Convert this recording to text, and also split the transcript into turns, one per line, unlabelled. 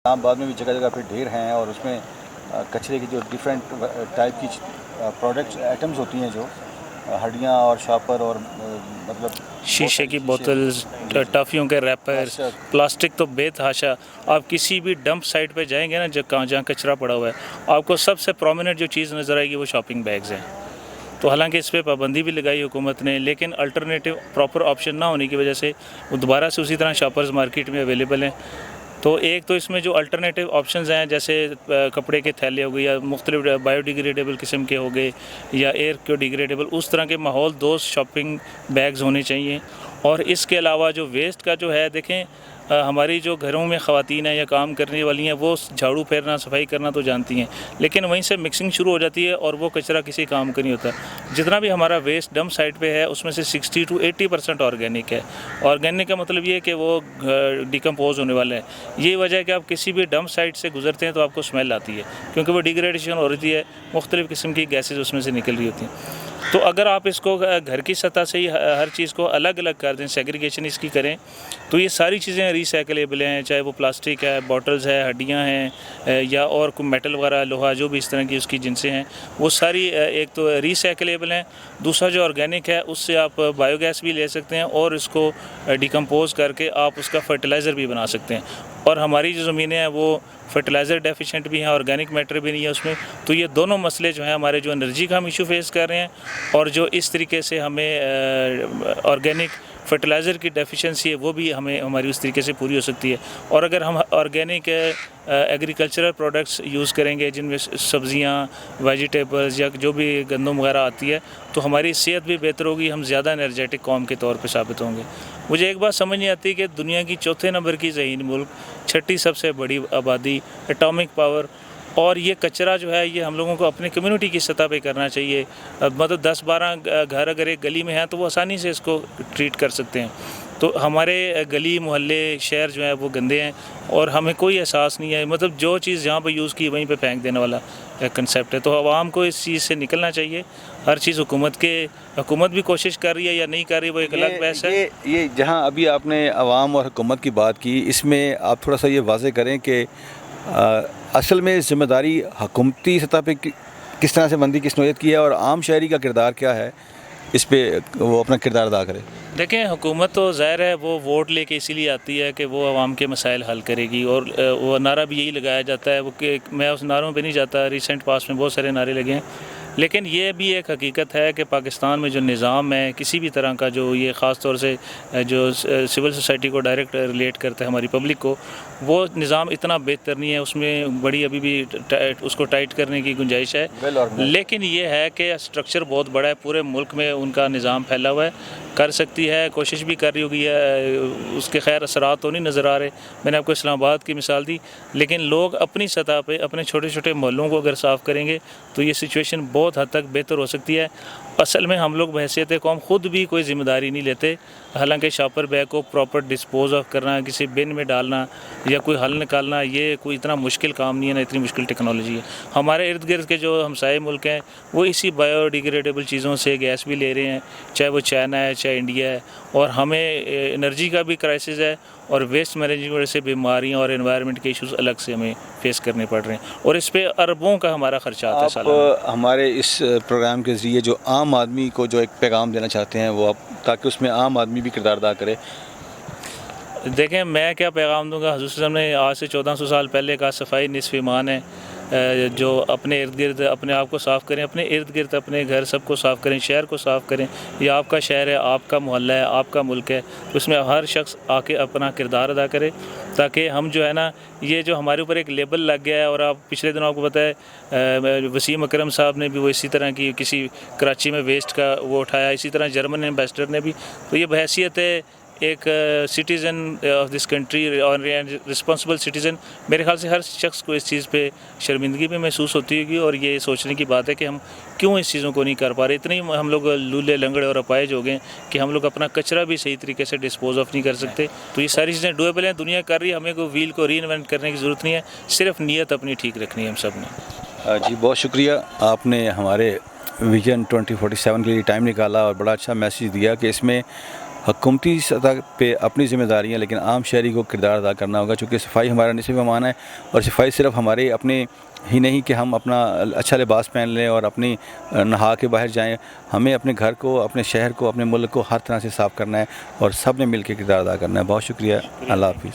इस्लामाबाद में भी जगह जगह पे ढेर हैं और उसमें कचरे की जो डिफरेंट टाइप की प्रोडक्ट्स आइटम्स होती हैं, जो हड्डियाँ और शॉपर और मतलब
शीशे की बोतल्स, टॉफ़ियों के रैपर्स, प्लास्टिक तो बेतहाशा। आप किसी भी डंप साइट पे जाएंगे ना, जहाँ कचरा पड़ा हुआ है, आपको सबसे प्रोमिनेंट जो चीज़ नज़र आएगी वो शॉपिंग बैग्स हैं। तो हालांकि इस पर पाबंदी भी लगाई हुकूमत ने, लेकिन अल्टरनेटिव प्रॉपर ऑप्शन ना होने की वजह से वो दोबारा से उसी तरह शॉपर्स मार्केट में अवेलेबल हैं। तो एक तो इसमें जो अल्टरनेटिव ऑप्शंस हैं, जैसे कपड़े के थैले हो गए या मुख्तलिफ बायोडिग्रेडेबल किस्म के हो गए या एयर को डिग्रेडेबल, उस तरह के माहौल दोस्त शॉपिंग बैग्स होने चाहिए। और इसके अलावा जो वेस्ट का जो है, देखें हमारी जो घरों में ख़वातीन हैं या काम करने वाली हैं, वो झाड़ू फेरना सफाई करना तो जानती हैं, लेकिन वहीं से मिक्सिंग शुरू हो जाती है और वो कचरा किसी काम का नहीं होता। जितना भी हमारा वेस्ट डंप साइट पे है, उसमें से 60 to 80% ऑर्गेनिक है। ऑर्गेनिक का मतलब ये है कि वो डिकम्पोज होने वाले हैं। यही वजह है कि आप किसी भी डंप साइट से गुजरते हैं तो आपको स्मेल आती है, क्योंकि वो डिग्रेडेशन हो रही है, मुख्तलिफ़ किस्म की गैसेज उसमें से निकल रही होती हैं। तो अगर आप इसको घर की सतह से ही हर चीज़ को अलग अलग कर दें, सेग्रीगेशन इसकी करें, तो ये सारी चीज़ें रिसाइकलेबल हैं, चाहे वो प्लास्टिक है, बॉटल्स है, हड्डियाँ हैं या और कोई मेटल वगैरह, लोहा, जो भी इस तरह की उसकी जिनसे हैं, वो सारी एक तो रिसाइकलेबल हैं। दूसरा जो ऑर्गेनिक है, उससे आप बायोगैस भी ले सकते हैं और इसको डिकम्पोज करके आप उसका फर्टिलाइज़र भी बना सकते हैं। और हमारी जो ज़मीनें हैं वो फर्टिलाइज़र डेफिशिएंट भी हैं, ऑर्गेनिक मैटर भी नहीं है उसमें। तो ये दोनों मसले जो हैं, हमारे जो एनर्जी का हम इशू फेस कर रहे हैं और जो इस तरीके से हमें ऑर्गेनिक फर्टिलाइज़र की डेफिशिएंसी है, वो भी हमें हमारी उस तरीके से पूरी हो सकती है। और अगर हम ऑर्गेनिक एग्रीकल्चरल प्रोडक्ट्स यूज़ करेंगे, जिनमें सब्ज़ियाँ, वेजिटेबल्स या जो भी गंदम वगैरह आती है, तो हमारी सेहत भी बेहतर होगी, हम ज़्यादा एनर्जेटिक कौम के तौर पे साबित होंगे। मुझे एक बात समझ नहीं आती कि दुनिया की चौथे नंबर की ज़हीन मुल्क, छठी सबसे बड़ी आबादी, एटॉमिक पावर, और ये कचरा जो है ये हम लोगों को अपने कम्युनिटी की सतह पे करना चाहिए। मतलब 10-12 घर अगर एक गली में हैं तो वो आसानी से इसको ट्रीट कर सकते हैं। तो हमारे गली मोहल्ले शहर जो है वो गंदे हैं और हमें कोई एहसास नहीं है, मतलब जो चीज़ जहाँ पे यूज़ की वहीं पे फेंक देने वाला कंसेप्ट है। तो आवाम को इस चीज़ से निकलना चाहिए। हर चीज़ हुकूमत भी कोशिश कर रही है या नहीं कर रही, वो एक अलग बहस है।
ये जहाँ अभी आपने आवाम और हुकूमत की बात की, इसमें आप थोड़ा सा ये वाज़े करें कि असल में ज़िम्मेदारी हुकूमती सतह पे किस तरह से बंदी किस नौयत की है और आम शहरी का किरदार क्या है, इस पे वो अपना किरदार अदा करे।
देखें, हुकूमत तो ज़ाहिर है वो वोट लेके इसीलिए आती है कि वो आवाम के मसाइल हल करेगी, और वो नारा भी यही लगाया जाता है। वो कि मैं उस नारों पे नहीं जाता, रिसेंट पास में बहुत सारे नारे लगे हैं, लेकिन ये भी एक हकीकत है कि पाकिस्तान में जो निज़ाम है किसी भी तरह का, जो ये ख़ास तौर से जो सिविल सोसाइटी को डायरेक्ट रिलेट करता है हमारी पब्लिक को, वो निज़ाम इतना बेहतर नहीं है। उसमें बड़ी अभी भी उसको टाइट करने की गुंजाइश है। लेकिन ये है कि स्ट्रक्चर बहुत बड़ा है, पूरे मुल्क में उनका निज़ाम फैला हुआ है, कर सकती है, कोशिश भी कर रही होगी है, उसके खैर असरात तो नहीं नज़र आ रहे। मैंने आपको इस्लामाबाद की मिसाल दी, लेकिन लोग अपनी सतह पे अपने छोटे छोटे मोहल्लों को अगर साफ़ करेंगे तो ये सिचुएशन बहुत हद तक बेहतर हो सकती है। असल में हम लोग बहैसियत कौम खुद भी कोई ज़िम्मेदारी नहीं लेते। हालांकि शॉपर बैग को प्रॉपर डिस्पोज ऑफ करना, किसी बिन में डालना या कोई हल निकालना, ये कोई इतना मुश्किल काम नहीं है, ना इतनी मुश्किल टेक्नोलॉजी है। हमारे इर्द गिर्द के जो हमसाए मुल्क हैं वो इसी बायोडिग्रेडेबल चीज़ों से गैस भी ले रहे हैं, चाहे वो चाइना है चाहे इंडिया है। और हमें एनर्जी का भी क्राइसिस है और वेस्ट मैनेजमेंट से बीमारियाँ और एनवायरनमेंट के इश्यूज़ अलग से हमें फेस करने पड़ रहे हैं, और इस पे अरबों का हमारा खर्चा आता है सालाना।
हमारे इस प्रोग्राम के ज़रिए जो आम आदमी को जो एक पैगाम देना चाहते हैं वो आप, ताकि उसमें आम आदमी भी किरदार अदा करे।
देखें, मैं क्या पैगाम दूंगा, हुज़ूर सल्लल्लाहु अलैहि वसल्लम ने आज से 1400 साल पहले का सफाई निस्फ़ ईमान है। जो अपने इर्द गिर्द अपने आप को साफ़ करें, अपने इर्द गिर्द अपने घर सबको साफ़ करें, शहर को साफ़ करें। ये आपका शहर है, आपका मोहल्ला है, आपका मुल्क है, तो उसमें हर शख्स आके अपना किरदार अदा करे, ताकि हम जो है ना, ये जो हमारे ऊपर एक लेबल लग गया है। और आप पिछले दिनों आपको पता है वसीम अकरम साहब ने भी वो इसी तरह की किसी कराची में वेस्ट का वो उठाया, इसी तरह जर्मन एम्बेसडर ने भी। तो ये बहैसियत है एक सिटीज़न ऑफ दिस कंट्री और रिस्पॉन्सिबल सिटीज़न, मेरे ख्याल से हर शख्स को इस चीज़ पे शर्मिंदगी भी महसूस होती होगी, और ये सोचने की बात है कि हम क्यों इस चीज़ों को नहीं कर पा रहे। इतने हम लोग लूले लंगड़े और अपाहिज हो गए कि हम लोग अपना कचरा भी सही तरीके से डिस्पोज ऑफ नहीं कर सकते। तो ये सारी चीज़ें डुएबल हैं, दुनिया कर रही है, हमें को व्हील को री इन्वेंट करने की ज़रूरत नहीं है, सिर्फ नीयत अपनी ठीक रखनी है हम सब ने।
जी बहुत शुक्रिया, आपने हमारे विजन 2047 के लिए टाइम निकाला और बड़ा अच्छा मैसेज दिया कि इसमें हुकूमती सतह पे अपनी ज़िम्मेदारियाँ, लेकिन आम शहरी को किरदार अदा करना होगा, चूँकि सफाई हमारा निस्फ़ ईमान है। और सफाई सिर्फ हमारे अपने ही नहीं कि हम अपना अच्छा लिबास पहन लें और अपनी नहा के बाहर जाएं, हमें अपने घर को, अपने शहर को, अपने मुल्क को हर तरह से साफ़ करना है और सब ने मिल के किरदार अदा करना है। बहुत शुक्रिया। अल्लाह हाफ़िज़।